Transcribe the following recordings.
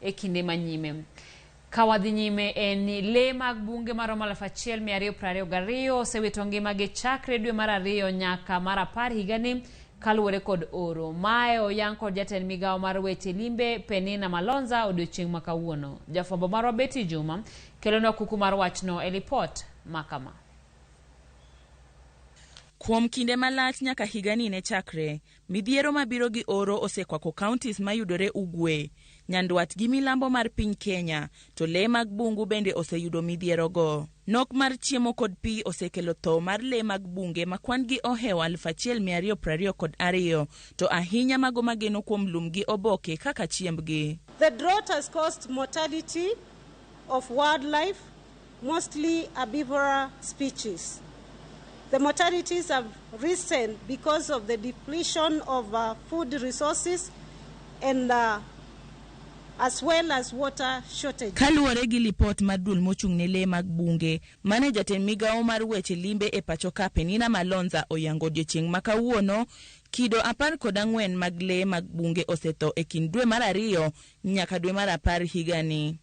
e kinde manyime. Kawadhi nyime en ni le mag bunge maromo 1222 osewito ngimagi chakre dwe mar 2 nyaka mar 10 higani kaluore kod oro. Mae oyang kod jatend migawo mar weche limbe Penina Malonza odiochieng' ma kawuono. Jafwambo marwa Betty Juma kelonwa kuku mar wachno e lipot makama. Kuom kinde malach nyaka higani ne chakre, midhiero mabiro gi oro osekwako counties mayudore ugwe, nyandwat gi milambo mar piny Kenya, to le mag bungu bende oseyudo midhiero go. Nok mar chiemo kod pi osekelo tho mar le mag bunge makwan gi ohewa 1222, to ahinya mago mageno kuom lum gi oboke kaka chiembgi. The drought has caused mortality of wildlife, mostly herbivorous species. The mortalities have risen because of the depletion of food resources and as well as water shortage. Kaluore gi lipot mar dul mochung' ne le mag bunge, mane jatend migawo mar weche limbe e pacho ka Penina Malonza oyango odiochieng' ma kawuono, kido 14 mag le mag bunge osetho e kind dwe mar 2 nyaka dwe mar 10 higani.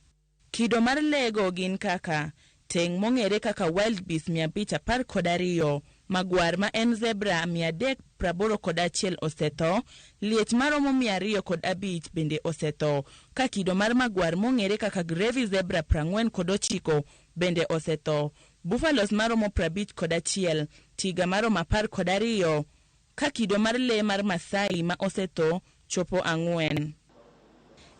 Kido mar le go gin kaka teng' mong'ere kaka wild beast 512, magwar ma en zebra 381 osetho, liech maromo 205 bende osetho, ka kido mar magwar mong'ere kaka gravy zebra 49 bende osetho, buffalos maromo 51, tiga maromo 12, ka kido mar le mar Masai ma osetho chopo 4.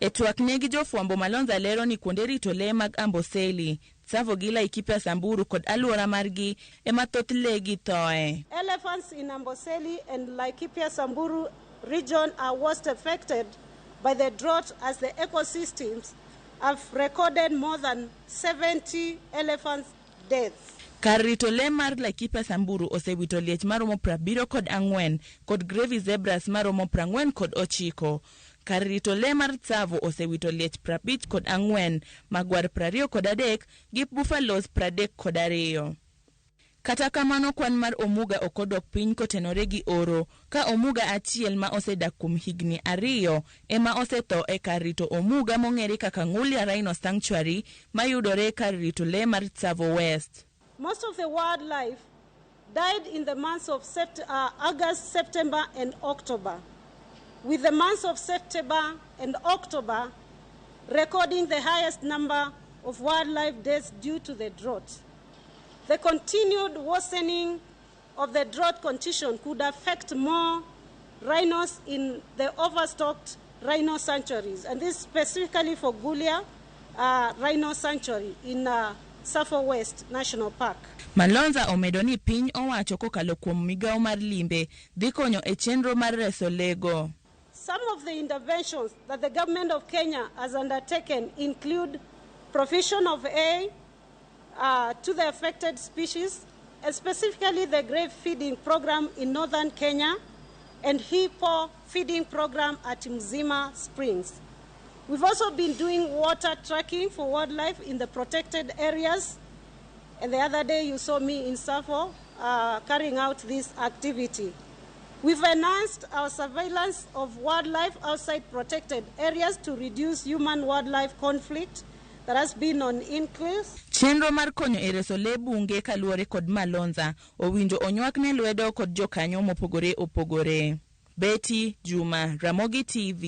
E twak negi jofwambo, Malonza lero ni kuonde rito le mag Amboseli, Tsavo gi Laikipia Samburu kod aluora margi ema thoth le gi thoe. Elephants in Amboseli and Laikipia Samburu region are worst affected by the drought, as the ecosystems have recorded more than 70 elephant deaths. Kar rito le mar Laikipia Samburu osewito liech maromo 74 kod gravy zebras maromo 49. Kar rito le mar Tsavo osewito liech 54, magwar 23 gi buffalos 32. Kata kamano kwan mar omuga okodok piny kotenore gi oro, ka omuga achiel ma osedak kuom higni 2 ema osetho e kar rito omuga mong'ere kaka Ngulia Rhino Sanctuary mayudore kar rito le mar Tsavo West. Most of the wildlife died in the months of August, September and October, with the months of September and October recording the highest number of wildlife deaths due to the drought. The continued worsening of the drought condition could affect more rhinos in the overstocked rhino sanctuaries, and this specifically for Ngulia Rhino Sanctuary in Tsavo West National Park. Malonza omedo ni piny owacho kokalo kuom migawo mar limbe dhi konyo e chenro mar reso lego. Some of the interventions that the government of Kenya has undertaken include provision of aid to the affected species, and specifically the grave feeding program in northern Kenya and hippo feeding program at Mzima Springs. We've also been doing water tracking for wildlife in the protected areas, and the other day you saw me in Tsavo carrying out this activity. We've enhanced our surveillance of wildlife outside protected areas to reduce human-wildlife conflict that has been on increase. Chenro mar konyo e reso le bunge kaluore kod Malonza owinjo onywakne lwedo kod jokanyo mopogore opogore. Betty Juma, Ramogi TV.